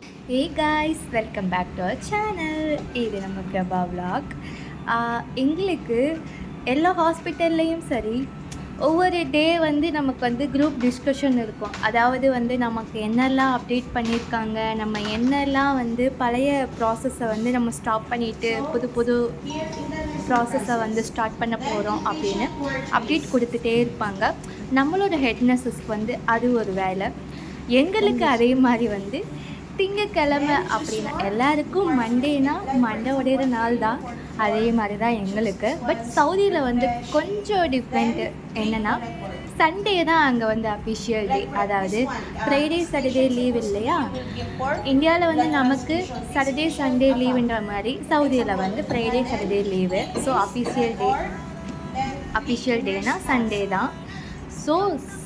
Hey guys, welcome back to our channel. இது நம்ம Prabha vlog. எங்களுக்கு எல்லா ஹாஸ்பிட்டல்லையும் சரி ஒவ்வொரு டே வந்து நமக்கு வந்து குரூப் டிஸ்கஷன் இருக்கும். அதாவது வந்து நமக்கு என்னெல்லாம் அப்டேட் பண்ணியிருக்காங்க, நம்ம என்னெல்லாம் வந்து பழைய ப்ராசஸை வந்து நம்ம ஸ்டாப் பண்ணிவிட்டு புது புது ப்ராசஸை வந்து ஸ்டார்ட் பண்ண போகிறோம் அப்படின்னு அப்டேட் கொடுத்துட்டே இருப்பாங்க. நம்மளோட ஹெட்னஸஸ்க்கு வந்து அது ஒரு வேலை. எங்களுக்கு அதே மாதிரி வந்து திங்கக்கிழமை அப்படின்னா எல்லாருக்கும் மண்டேனா மண்டை உடையிற நாள் தான். அதே மாதிரி தான் எங்களுக்கு. பட் சவுதியில் வந்து கொஞ்சம் டிஃப்ரெண்ட்டு என்னென்னா, சண்டே தான் அங்கே வந்து அஃபிஷியல் டே. அதாவது ஃப்ரைடே சாட்டர்டே லீவ் இல்லையா? இந்தியாவில் வந்து நமக்கு சாட்டர்டே சண்டே லீவுன்ற மாதிரி சவுதியில் வந்து Friday Saturday leave. So official டேனால் சண்டே தான். ஸோ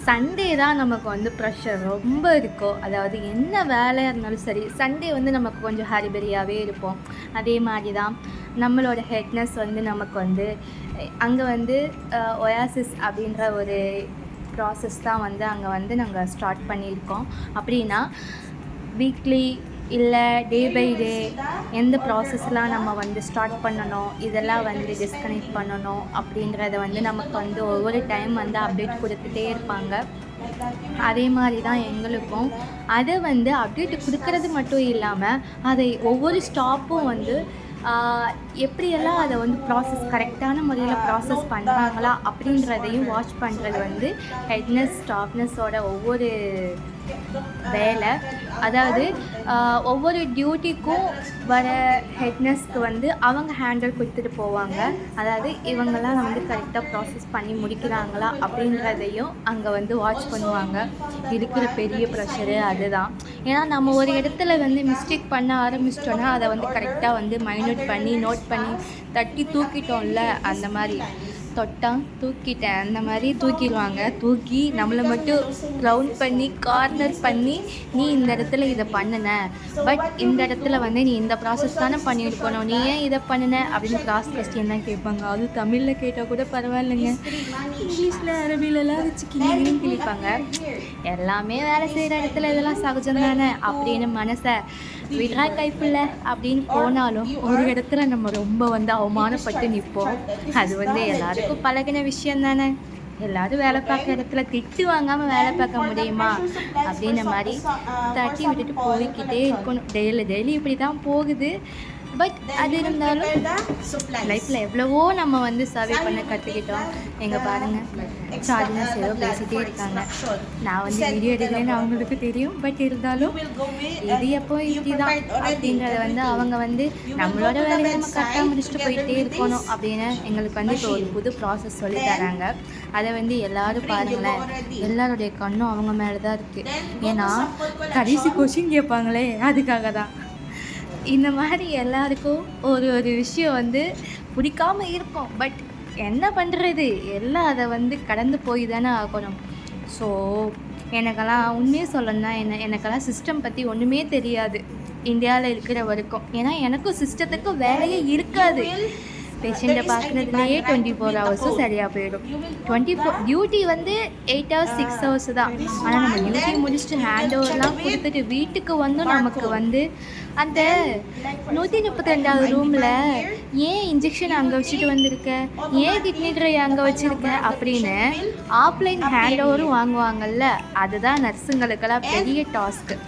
சண்டே தான் நமக்கு வந்து ப்ரெஷர் ரொம்ப இருக்கும். அதாவது என்ன வேலையாக இருந்தாலும் சரி, சண்டே வந்து நமக்கு கொஞ்சம் ஹரிபரியாகவே இருப்போம். அதே மாதிரி தான் நம்மளோட ஹெட்னஸ் வந்து நமக்கு வந்து அங்கே வந்து ஒயாசிஸ் அப்படின்ற ஒரு ப்ராசஸ் தான் வந்து அங்கே வந்து நாங்கள் ஸ்டார்ட் பண்ணியிருக்கோம். அப்படின்னா வீக்லி இல்லை டே பை டே எந்த ப்ராசஸ்லாம் நம்ம வந்து ஸ்டார்ட் பண்ணணும், இதெல்லாம் வந்து டிஸ்கனெக்ட் பண்ணணும் அப்படின்றத வந்து நமக்கு வந்து ஒவ்வொரு டைம் வந்து அப்டேட் கொடுத்துட்டே இருப்பாங்க. அதே மாதிரி தான் எங்களுக்கும். அதை வந்து அப்டேட் கொடுக்கறது மட்டும் இல்லாமல் அதை ஒவ்வொரு ஸ்டாப்பும் வந்து எப்படியெல்லாம் அதை வந்து கரெக்டான முறையில் ப்ராசஸ் பண்ணுறாங்களா அப்படின்றதையும் வாட்ச் பண்ணுறது வந்து ஹெட்னஸ் ஸ்டாஃப்னஸோட ஒவ்வொரு வேலை. அதாவது ஒவ்வொரு டியூட்டிக்கும் வர ஹெட்னஸ்க்கு வந்து அவங்க ஹேண்டில் கொடுத்துட்டு போவாங்க. அதாவது இவங்கெல்லாம் வந்து கரெக்டாக ப்ராசஸ் பண்ணி முடிக்கிறாங்களா அப்படின்றதையும் அங்கே வந்து வாட்ச் பண்ணுவாங்க. இருக்கிற பெரிய ப்ரெஷரு அதுதான். ஏன்னா நம்ம ஒரு இடத்துல வந்து மிஸ்டேக் பண்ண ஆரம்பிச்சிட்டோன்னா அதை வந்து கரெக்டாக வந்து நோட் பண்ணி தட்டி தூக்கிட்டோம்ல, அந்த மாதிரி தொட்டான் தூக்கிட்டேன் அந்த மாதிரி தூக்கிடுவாங்க. தூக்கி நம்மளை மட்டும் ரவுண்ட் பண்ணி கார்னர் பண்ணி, நீ இந்த இடத்துல இதை பண்ணின, பட் இந்த இடத்துல வந்து நீ இந்த ப்ராசஸ் தானே பண்ணியிருக்கணும், நீ ஏன் இதை பண்ணின அப்படின்னு கிராஸ் கொஸ்டின் தான் கேட்பாங்க. அது தமிழில் கேட்டால் கூட பரவாயில்லைங்க, இங்கிலீஷில் அரபிலெலாம் வச்சு கிளின்னு கிழிப்பாங்க. எல்லாமே வேலை செய்கிற இடத்துல இதெல்லாம் சகஜம் தானே அப்படின்னு மனசை விட்றா கைப்பில்லை அப்படின்னு போனாலும் ஒரு இடத்துல நம்ம ரொம்ப வந்து அவமானப்பட்டு நிற்போம். அது வந்து எல்லாருக்கும் பழகின விஷயம் தானே. எல்லோரும் வேலை பார்க்குற இடத்துல திட்டு வாங்காமல் வேலை பார்க்க முடியுமா அப்படின்ற மாதிரி தட்டி விட்டுட்டு போய்கிட்டே இருக்கணும். டெய்லி இப்படி தான் போகுது. பட் அது இருந்தாலும் லைஃப்பில் எவ்வளவோ நம்ம வந்து சர்வே பண்ண கற்றுக்கிட்டோம். எங்கள் பாருங்கள், சார்ஜஸ் ஏதோ பேசிகிட்டே இருக்காங்க. நான் வந்து வீடியோ எடுக்கலன்னு அவங்களுக்கு தெரியும். பட் இருந்தாலும் இது எப்போ இப்படி தான் அப்படின்றத வந்து அவங்க வந்து நம்மளோட வேலையை நம்ம கரெக்டாக முடிச்சுட்டு போயிட்டே இருக்கணும் அப்படின்னு எங்களுக்கு வந்து இப்போ ஒரு புது ப்ராசஸ் சொல்லி தராங்க. அதை வந்து எல்லோரும் பாருங்களேன், எல்லாருடைய கண்ணும் அவங்க மேலே தான் இருக்குது. ஏன்னா கடைசி கொஷின் கேட்பாங்களே, அதுக்காக தான். இந்த மாதிரி எல்லாருக்கும் ஒரு விஷயம் வந்து பிடிக்காமல் இருக்கும். பட் என்ன பண்ணுறது, எல்லாம் அதை வந்து கடந்து போய் தானே ஆகணும். ஸோ எனக்கெல்லாம் உண்மையே சொல்லணும்னா எனக்கெல்லாம் சிஸ்டம் பற்றி ஒன்றுமே தெரியாது இந்தியாவில் இருக்கிற வரைக்கும். ஏன்னா எனக்கும் சிஸ்டத்துக்கும் வேலையே இருக்காது. பேஷண்ட்டை பார்க்குறதுலேயே 24 ஹவர்ஸும் சரியாக போயிடும். 24 டியூட்டி வந்து 8 hours 6 hours தான். ஆனால் நம்ம டியூட்டி முடிச்சுட்டு ஹேண்ட் ஓவர்லாம் கொடுத்துட்டு வீட்டுக்கு வந்தும் நமக்கு வந்து அந்த 132வது ரூமில் ஏன் இன்ஜெக்ஷன் அங்கே வச்சுட்டு வந்திருக்க, ஏன் கிட்னி ட்ரை அங்கே வச்சுருக்க அப்படின்னு ஆஃப்லைன் ஹேண்ட் ஓவரும் வாங்குவாங்கல்ல. அதுதான் நர்ஸுங்களுக்கெல்லாம் பெரிய டாஸ்க்கு.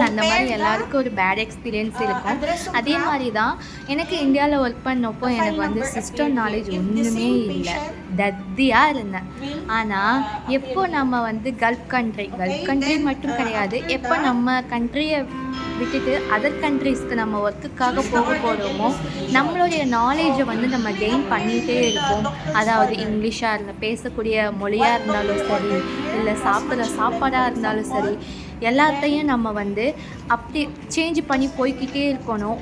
அந்த மாதிரி எல்லாருக்கும் ஒரு பேட் எக்ஸ்பீரியன்ஸ் இருக்கும். அதே மாதிரி தான் எனக்கு இந்தியாவில் ஒர்க் பண்ணப்போ எனக்கு வந்து சிஸ்டம் நாலேஜ் ஒன்றுமே இல்லை, தத்தியாக இருந்தேன். ஆனால் எப்போ நம்ம வந்து கல்ஃப் கண்ட்ரி மட்டும் கிடையாது, எப்போ நம்ம கண்ட்ரியை விட்டுட்டு அதர் கண்ட்ரீஸ்க்கு நம்ம ஒர்க்குக்காக போக போகிறோமோ நம்மளுடைய நாலேஜை வந்து நம்ம கெயின் பண்ணிகிட்டே இருப்போம். அதாவது இங்கிலீஷாக இருந்தால் பேசக்கூடிய மொழியாக இருந்தாலும் சரி, இல்லை சாப்பிட்ற சாப்பாடாக இருந்தாலும் சரி, எல்லாத்தையும் நம்ம வந்து அப்படி சேஞ்ச் பண்ணி போய்கிட்டே இருக்கணும்.